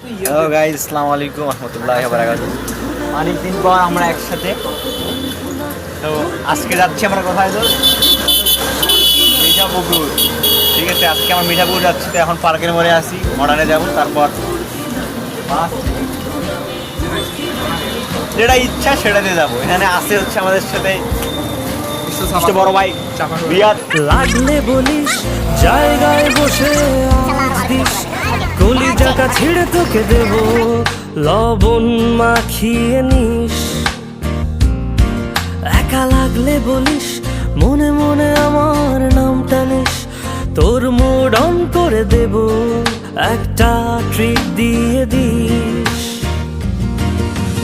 Hello guys, আসসালামু আলাইকুম রহমতুল্লাহি ওয়া বারাকাতুহু। অনেকদিন পর আমরা একসাথে। তো আজকে যাচ্ছি আমরা কোথায়? তো মিঠাপুকুর। ঠিক আছে, আজকে আমরা মিঠাপুকুর যাচ্ছি। তো এখন পার্কের মোড়ে আছি, মডার্নে যাবো, তারপর যেটা ইচ্ছা সেটাতে যাবো। এখানে আসে হচ্ছে আমাদের সাথে বড় ভাই রিয়াদ। লাগলে বলিস জায়গায় বসে আজ দিস কলিজাটা ছিঁড়ে তোকে দেব লবণ মাখিয়ে নিস। একা লাগলে বলিস মনে মনে আমার নামটা নিস, তোর মুড অন করে দেব একটা ট্রিট দিয়ে দিস।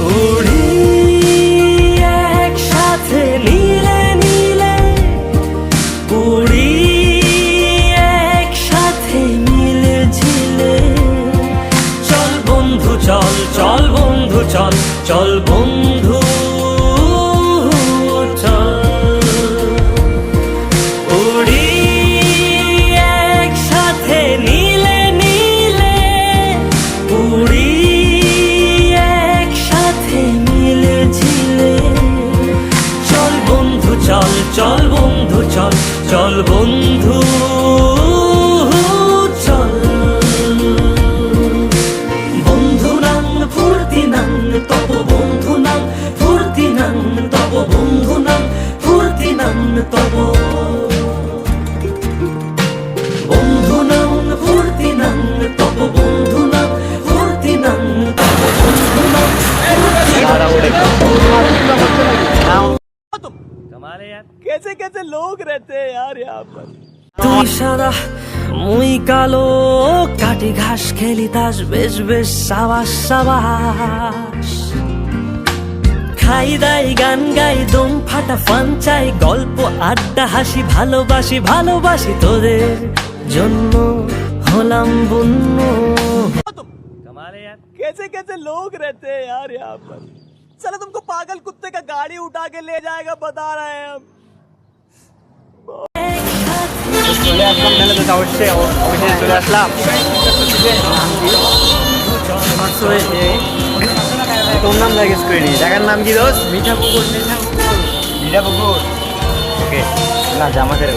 উড়ি একসাথে নীলে নীলে, উড়ি একসাথে মিলে ঝিলে। চল বন্ধু চল, চল বন্ধু চল, চল বন্ধু চল। উড়ি একসাথে নীলে নীলে, উড়ি একসাথে মিলে ঝিলে। চল বন্ধু চল, চল বন্ধু চল, চল বন্ধু চল। বন্ধু নাম ফুর্তি নাম তব, বন্ধু নাম ফুর্তি নাম তব, বন্ধু নাম ফুর্তি নাম তব। বন্ধু নাম ফুর্তি নাম তব, বন্ধু নাম ফুর্তি নাম তব, বন্ধু নাম कैसे कैसे लोग रहते हैं यार यहाँ पर। তুই সাদা মুই কালো, কাটি ঘাস খেলি তাস, বেশ বেশ সাবাস সাবাস। খাই দাই গান গাই দম ফাটা ফান চাই, গল্প আড্ডা হাসি ভালোবাসি ভালোবাসি তোদের জন্য হলাম বন্য। कैसे कैसे लोग रहते हैं यार यहाँ पर। चलो तुमको पागल कुत्ते का गाड़ी उठा के ले जाएगा, बता रहे हैं हम। চলে আসলাম মেলে, তো অবশ্যই অবশ্যই চলে আসলাম। তোর নাম জিজ্ঞেস করিনি, জায়গার নাম কি দোষ? মিঠাপুকুর। মিঠাপুকুর, ওকে না জামাতে রে।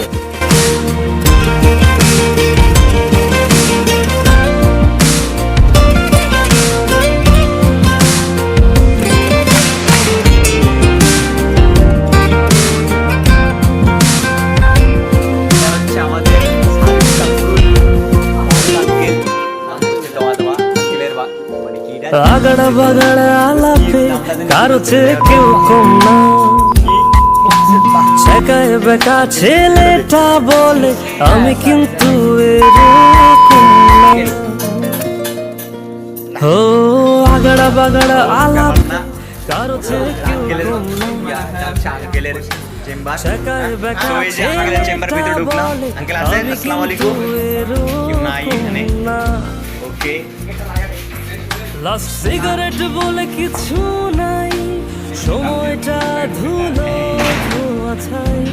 আগাড়া বাগাড়া আলাপে কারো চেয়ে কেউ কম না। ছেকায় বেকা ছেলেটা বলে আমি কিন্তু এরকম না। ও আগাড়া বাগাড়া আলাপে কারো চেয়ে কেউ কম না। ছেকায় বেকা ছেলেটা বলে আমি কিন্তু এরকম না। লাস্ট সিগারেট বলে কিছু নাই, সময়টা ধুলো ধোয়া ছাই।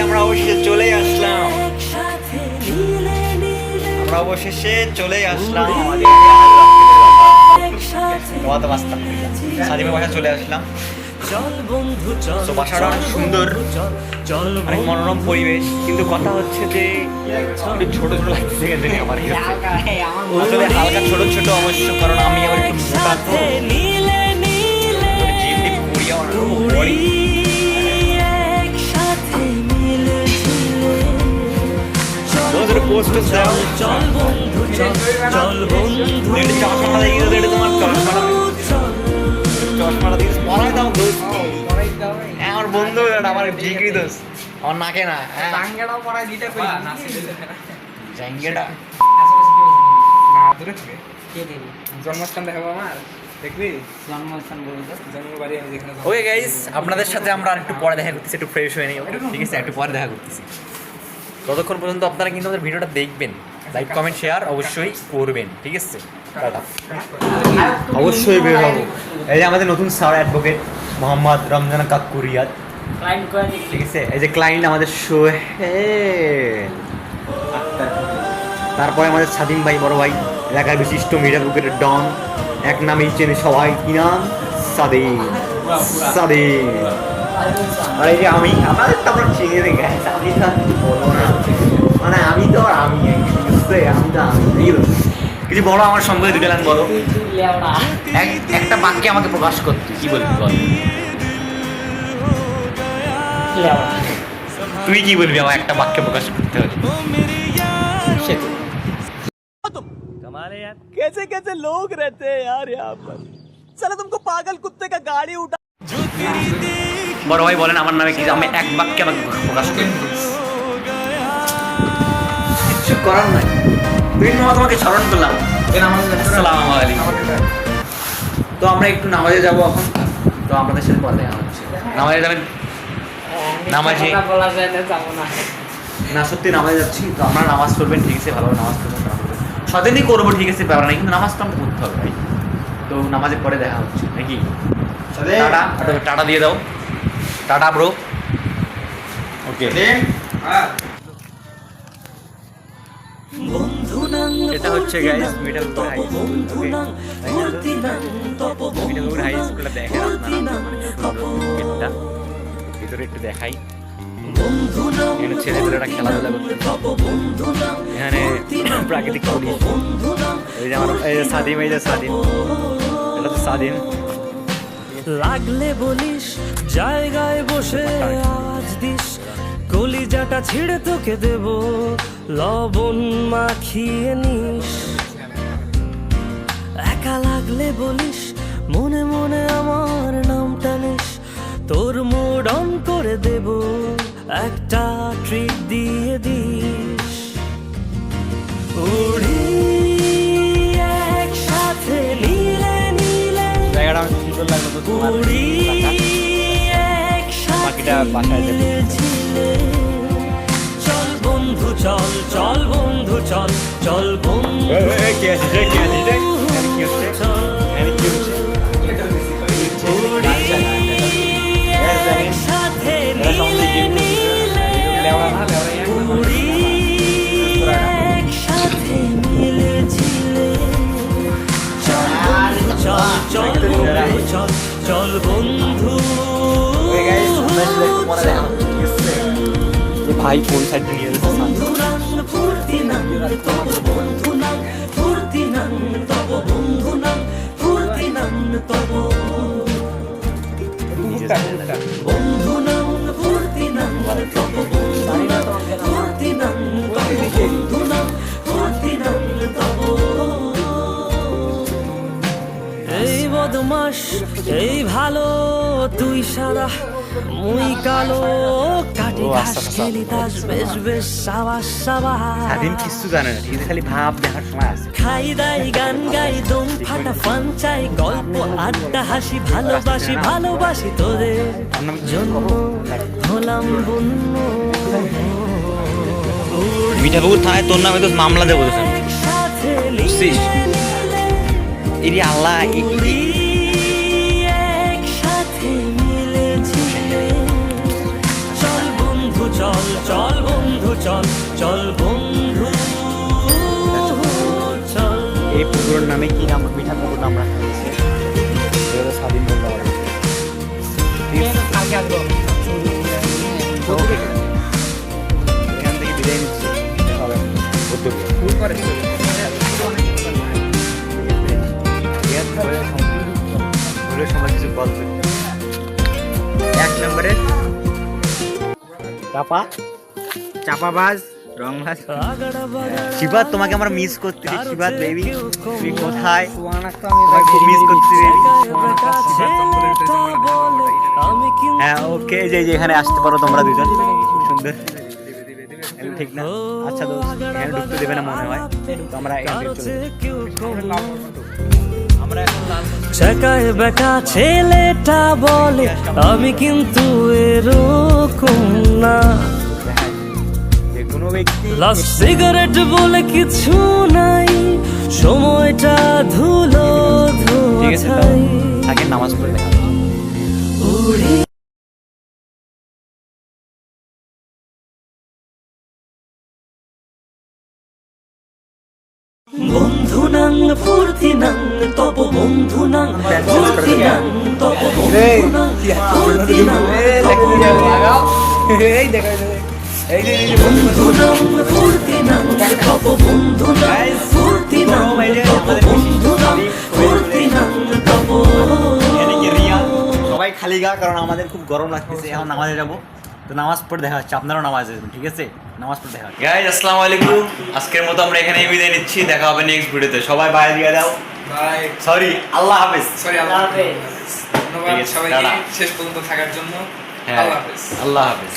আমরা অবশ্যই চলে আসলাম, একসাথে নীলে নীলে, আমরা অবশেষে চলে আসলাম একসাথে সাদিমের বাসা চলে আসলাম। চল বন্ধু চল, তো বাসাটা অনেক সুন্দর, চল চল অনেক মনোরম পরিবেশ, কিন্তু কথা হচ্ছে যে একটু ছোট ছোট লাগছে এখানে আমার কাছে। আসলে হালকা ছোট ছোট অবশ্য, কারণ আমি আবার একটু মোটা, তো নীলে নীলে, জিম করিয়া বড়ি। একসাথে মিলে ঝিলে। পোস্ট দাও, চল বন্ধু চল, চল বন্ধু এটা চশমাটা দিয়ে দাও, এটা তোমার চশমাটা, চল। চশমাটা দিয়ে পরাই দাও দোস্ত। আমার বন্ধু, এটা আমার জিগরি দোস্ত, আমার নাকে না জাঙ্গাটাও পড়ায় দিতে কই না জাঙ্গেটা। না দূরে থেকে কে দেবে জন্মস্থান দেখাবো আমার, দেখবি জন্মস্থান বলবো তো জন্মবাড়ি আমি যেখানে। ওকে গাইস, আপনাদের সাথে আমরা একটু পরে দেখা করতেছি, একটু ফ্রেশ হয়ে নিই, ঠিক আছে? একটু পরে দেখা করতেছি। ততক্ষণ পর্যন্ত আপনারা কিন্তু আমাদের ভিডিওটা দেখবেন, লাইক কমেন্ট শেয়ার অবশ্যই করবেন, ঠিক আছে? টাটা। অবশ্যই বের হবো। এই যে আমাদের নতুন sir advocate Mohammad Ramzan Kakku Riyad, client করে ঠিক আছে? এই যে ক্লায়েন্ট আমাদের সোহেল। তারপরে আমাদের স্বাধীন ভাই, বড় ভাই, এলাকার বিশিষ্ট মিডিয়া বুকের ডন, এক নামেই চেনে সবাই, কি নাম? স্বাধীন। স্বাধীন। আর এই যে আমি, আমাদের তো আমরা চিনে রে গাইস, আমি তো আর কিছু বলবো না, মানে আমি তো আর আমি, আমি তো আমি কিছু বলো, আমার সঙ্গে দুটো লাইন বলো, একটা বাক্যে আমাকে প্রকাশ করতে, কি বলবি বল? তুই কি বলবি আমার একটা বাক্যে প্রকাশ করতে হলে? कमाल है यार, कैसे कैसे लोग रहते हैं यार यहाँ पर। चलो तुमको पागल कुत्ते का गाड़ी उठा। বড় ভাই বলেন আমার নামে কি, আমি এক বাক্যে আমাকে প্রকাশ করি। কিছু করার নাই, তুই তোমাকে স্মরণ করলাম। আসসালামু আলাইকুম। তো আমরা একটু নামাজে যাবো এখন, তো আমাদের সাথে পরে দেখা হচ্ছে। নামাজে যাবেন? নামাজে না, সত্যি নামাজে যাচ্ছি, তো আমরা নামাজ পড়বেন, ঠিক আছে, ভালোভাবে নামাজ পড়বেন, সদিনই করবো, ঠিক আছে, ব্যাপার নাই, কিন্তু নামাজটা আমাকে করতে হবে ভাই। তো নামাজের পরে দেখা হচ্ছে নাকি? টাটা, টাটা দিয়ে দাও, টাটা ব্রো। ওকে, এটা হচ্ছে গাইস মিডলপুর হাই স্কুল। মিডলপুর হাই স্কুলটা দেখেন আপনারা, ভিতরে একটু দেখাই। এখানে ছেলেপেলেরা খেলাধুলা করতে, এখানে প্রাকৃতিক পরিবেশ। এই যে আমার এই যে স্বাধীন, এই যে স্বাধীন, এটা তো স্বাধীন। লাগলে বলিস, জায়গায় বসে আওয়াজ দিস, কলিজাটা ছিঁড়ে তোকে দেব, লবণ মাখিয়ে নিস। একা লাগলে বলিস, মনে মনে আমার নামটা নিস, তোর মুড অন করে দেব, একটা ট্রিট দিয়ে দিস। উড়ি একসাথে নীলে নীলে, জায়গাটা আমার সুন্দর লাগলো তো, উড়ি একসাথে নীলে ঝিলে। চল বন্ধু চল, চল বন্ধু চল, চল বন্ধু চল। একসাথে নীলে নীলে, উড়ি একসাথে নীলে ঝিলে। চল বন্ধু চল, চল বন্ধু চল, চল বন্ধু। ভাই কোন সাইডে নিয়ে যাচ্ছে? বন্ধুনাং ফুর্তিনাং তব বন্ধুনাং, ফুর্তিনাং তব বন্ধুনাং, ফুর্তিনাং তব বন্ধুনাং, ফুর্তিনাং তব বন্ধুনাং, ফুর্তিনাং তব বন্ধুনাং, ফুর্তিনাং তব। এই বদমাস, এই ভালো, তুই সাদা মুই কালো, কাটি ঘাস খেলি তাস, বেশ বেশ সাবাস সাবাস। স্বাধীন কিছু জানে না, ঠিক আছে, খালি ভাব দেখার সময় আছে। খাই দাই গান গাই, দম ফাটা ফান চাই, গল্প আড্ডা হাসি, ভালোবাসি ভালোবাসি তোদের জন্য হলাম বন্য। মিঠাপুকুর থানায় তোর নামে তো মামলা দেবো, একসাথে বুঝছিস? এরি আল্লাহ, উড়ি একসাথে মিলে ঝিলে। চল বন্ধু চল, চল বন্ধু চল, চল বন্ধু চল। এই পুকুরের নামে কি নাম? মিঠাপুকুর নাম রাখা হয়েছে, এটা তো স্বাধীন বলতে পারে। এখান থেকে বিদায় নিচ্ছি, দেখা হবে উদ্যোগে। সময় কিছু গল্প, এক নম্বরে চাপা চাপাবাজ, রংবাজ। শিবাত, তোমাকে আমরা মিস করতে, শিবাত বেবি, তুমি কোথায়? তোমাকে খুব মিস করতে। হ্যাঁ ওকে, যে এখানে আসতে পারো তোমরা দুজন, খুব সুন্দর, ঠিক না? আচ্ছা দোস্ত, এখানে ঢুকতে দেবে না মনে হয়, তো আমরা এখানে চলে চাকায় বেটা ছেলেটা বলে, আমি কিন্তু এরকম না। যে কোনো ব্যক্তি লাস্ট সিগারেট বলে কিছু নাই, সময়টা ধুলো ঠিক আছে, ধোয়াই। থাকেন, নামাজ পড়ে দেখা হবে। উড়ি বন্ধু নাং ফুর্তি নাং তপ বন্ধু নাং ফুর্তি নাং তপ বন্ধু নাং ফুর্তি নাং তপ এই দেখো এই যে বন্ধু নাং ফুর্তি নাং তপ বন্ধু নাং ফুর্তি নাং তপ বন্ধু নাং ফুর্তি নাং তপ এদিকে রিয়া সবাই খালি গা, কারণ আমাদের খুব গরম লাগতেছে। এখন নামাজে যাবো, তো নামাজ পড়ে দেখা হচ্ছে। আপনারাও নামাজে যাবেন, ঠিক আছে? নামাজ পড়ে দেখা হচ্ছে। গাইস আসসালামু আলাইকুম, আজকের মতো আমরা এখানেই বিদায় নিচ্ছি। দেখা হবে নেক্সট ভিডিওতে। সবাই বাইরে দিয়ে দাও, বাই। সরি, আল্লাহ হাফেজ। সরি, আল্লাহ হাফেজ। ধন্যবাদ ঠিক আছে, সবাইকে টাটা। শেষ পর্যন্ত থাকার জন্য। হ্যাঁ, আল্লাহ হাফেজ। আল্লাহ হাফেজ।